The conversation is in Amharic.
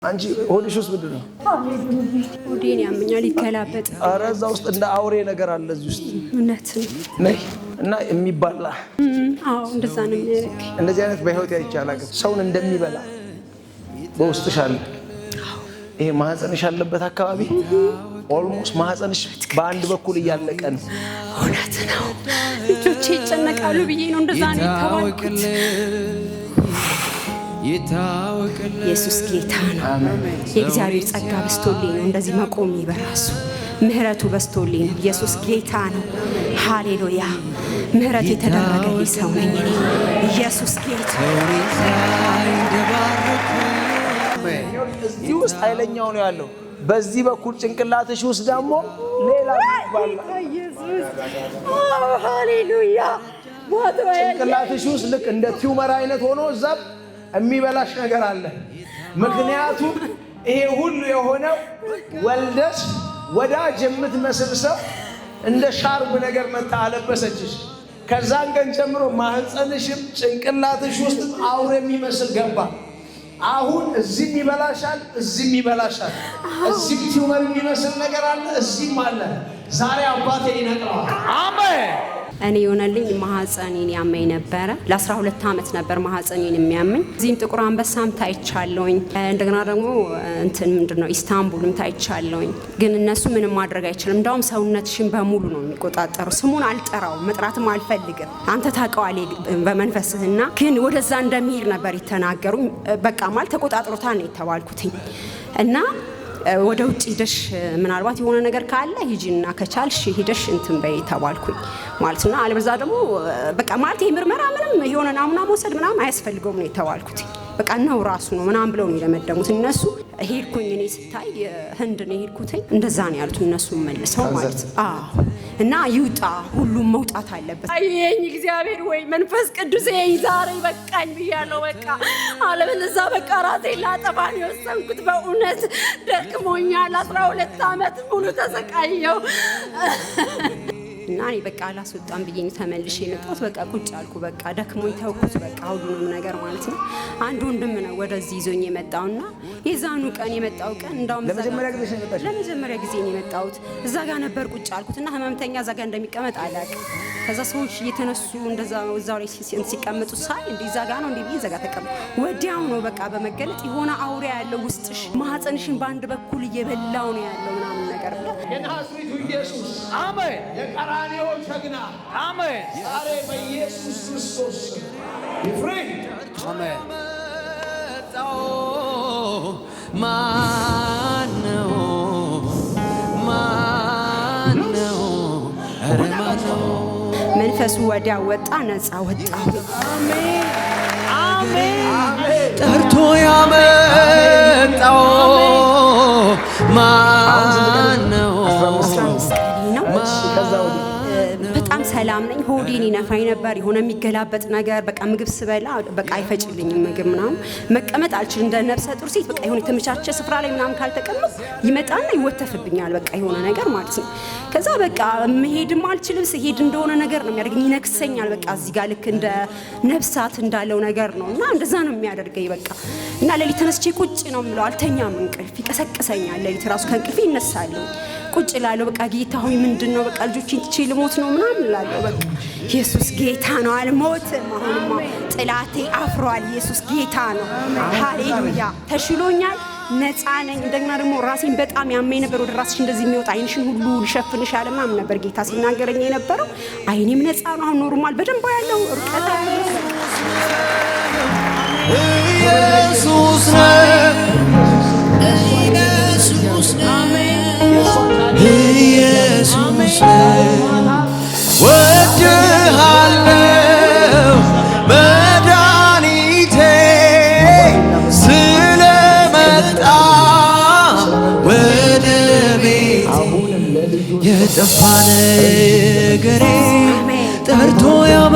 አንቺ ሆድሽ ውስጥ ምንድን ነው? ሆዴን ያመኛል ይከላበጥ። ኧረ እዛ ውስጥ እንደ አውሬ ነገር አለ እዚህ ውስጥ። እውነት ነይ እና የሚባላ አዎ፣ እንደዛ ነው የሚያደርግ። እንደዚህ አይነት በህይወት አይቻላል። ሰውን እንደሚበላ በውስጥሽ አለ። ይሄ ማህፀንሽ ያለበት አካባቢ ኦልሞስት ማህፀንሽ በአንድ በኩል እያለቀ ነው። እውነት ነው። ልጆቼ ይጨነቃሉ ብዬ ነው እንደዛ ነው የተባልኩት። ኢየሱስ ጌታ ነው። የእግዚአብሔር ጸጋ በስቶልኝ ነው እንደዚህ መቆም በራሱ ምህረቱ በስቶልኝ ነው። ኢየሱስ ጌታ ነው። ሃሌሉያ። ምህረት የተደረገልኝ ሰው ነኝ እኔ። ኢየሱስ ጌታ እዚህ ውስጥ ኃይለኛው ነው ያለው። በዚህ በኩል ጭንቅላትሽ ውስጥ ደግሞ ሌላ ይባላል። ኢየሱስ ሃሌሉያ። ጭንቅላትሽ ውስጥ ልክ እንደ ቲዩመር አይነት ሆኖ እዛም የሚበላሽ ነገር አለ። ምክንያቱም ይሄ ሁሉ የሆነው ወልደሽ ወዳጅ የምትመስል ሰው እንደ ሻርብ ነገር መጣ አለበሰችሽ። ከዛን ቀን ጀምሮ ማህፀንሽም ጭንቅላትሽ ውስጥ አውሬ የሚመስል ገባ። አሁን እዚህም ይበላሻል፣ እዚህም ይበላሻል። እዚህም ቲዩመር የሚመስል ነገር አለ፣ እዚህም አለ። ዛሬ አባቴ ይነግረዋል። አሜን። እኔ የሆነልኝ ማህፀኔን ያመኝ ነበረ። ለ12 ዓመት ነበር ማህፀኔን የሚያመኝ። እዚህም ጥቁር አንበሳም ታይቻለሁኝ። እንደገና ደግሞ ምንድነው ኢስታንቡልም ታይቻለሁኝ። ግን እነሱ ምንም ማድረግ አይችልም። እንዳውም ሰውነትሽን በሙሉ ነው የሚቆጣጠሩ። ስሙን አልጠራውም፣ መጥራትም አልፈልግም። አንተ ታውቀዋለህ በመንፈስህና ግን ወደዛ እንደሚሄድ ነበር የተናገሩኝ። በቃ ማለት ተቆጣጥሮታል ነው የተባልኩትኝ እና ወደ ውጭ ሂደሽ ምናልባት የሆነ ነገር ካለ ሂጂና ከቻልሽ ሂደሽ እንትን በይ ተባልኩኝ ማለት ነው። አለበዛ ደግሞ በቃ ማለት የምርመራ ምንም የሆነ ናሙና መውሰድ ምናምን አያስፈልገውም ነው የተባልኩት። በቃ ነው ራሱ ነው ምናምን ብለው ነው የደመደሙት እነሱ። ሄድኩኝ እኔ ስታይ ህንድ ነው ሄድኩትኝ። እንደዛ ነው ያሉት እነሱ መልሰው ማለት አዎ። እና ይውጣ ሁሉም መውጣት አለበት። አየኝ እግዚአብሔር ወይ መንፈስ ቅዱስ ይሄን ዛሬ በቃኝ ብያለሁ። በቃ አለበለዛ በቃ ራሴን ላጠፋ ነው የወሰንኩት። በእውነት ደክሞኛል። 12 ዓመት ሙሉ ተሰቃየው እና እኔ በቃ አላስወጣም ብዬ ተመልሼ የመጣሁት። በቃ ቁጭ አልኩ። በቃ ደክሞኝ ተውኩት። በቃ ሁሉንም ነገር ማለት ነው። አንድ ወንድም ነው ወደዚህ ይዞኝ የመጣውና የዛኑ ቀን የመጣው ቀን እንዳውም ለመጀመሪያ ጊዜ ነው የመጣሁት። እዛ ጋር ነበር ቁጭ አልኩትና ህመምተኛ እዛ ጋር እንደሚቀመጥ አላውቅም። ከዛ ሰዎች እየተነሱ እንደዛ እዛው ላይ ሲቀመጡ ሳይ እንዴ እዛ ጋር ነው እንዴ ብዬ እዛ ጋር ተቀመጥኩ። ወዲያው ነው በቃ በመገለጥ የሆነ አውሬ ያለው ውስጥሽ ማህፀንሽን በአንድ በኩል እየበላው ነው ያለው ምናምን ነገር ብለ የናዝሬቱ ኢየሱስ አሜን። የቀራንዮ ጀግና አሜን። ዛሬ በኢየሱስ ክርስቶስ ይፍረድ አሜን። ማነው መንፈሱ ወዲያ ወጣ፣ ነፃ ወጣ። አሜን አሜን። ጠርቶ ያመጣው ማነው? በጣም ሰላም ነኝ። ሆዴን ይነፋኝ ነበር። የሆነ የሚገላበጥ ነገር በቃ ምግብ ስበላ በቃ አይፈጭልኝም። ምግብ ምናምን መቀመጥ አልችልም። እንደ ነፍሰ ጡር ሴት በቃ የሆነ የተመቻቸ ስፍራ ላይ ምናምን ካልተቀመጥ ይመጣና ይወተፍብኛል። በቃ የሆነ ነገር ማለት ነው። ከዛ በቃ መሄድም አልችልም። ስሄድ እንደሆነ ነገር ነው የሚያደርገኝ፣ ይነክሰኛል። በቃ እዚህ ጋር ልክ እንደ ነፍሳት እንዳለው ነገር ነው እና እንደዛ ነው የሚያደርገኝ። በቃ እና ሌሊት ተነስቼ ቁጭ ነው የምለው፣ አልተኛም። እንቅልፍ ይቀሰቅሰኛል። ሌሊት ራሱ ከእንቅልፌ ይነሳለሁ። ቁጭ እላለሁ። በቃ ጌታ ሆይ ምንድነው በቃ ልጆቼን ትቼ ልሞት ነው ምናምን እላለሁ። በቃ ኢየሱስ ጌታ ነው፣ አልሞትም። አሁንማ ጥላቴ አፍሯል። ኢየሱስ ጌታ ነው። ሃሌሉያ። ተሽሎኛል፣ ነፃ ነኝ። እንደገና ደግሞ ራሴን በጣም ያመኝ ነበር። ወደ ራስሽ እንደዚህ የሚወጣ አይንሽን ሁሉ ሊሸፍንሽ ያለ ምናምን ነበር ጌታ ሲናገረኝ የነበረው። አይኔም ነፃ ነው አሁን፣ ኖርማል በደንብ ያለው ርቀት ኢየሱስ ኢየሱስ ወድሃለው መድኃኒቴ ስለመጣ ወደ ቤቴ የጠፋ ነገሬ ጠርቶ ያመ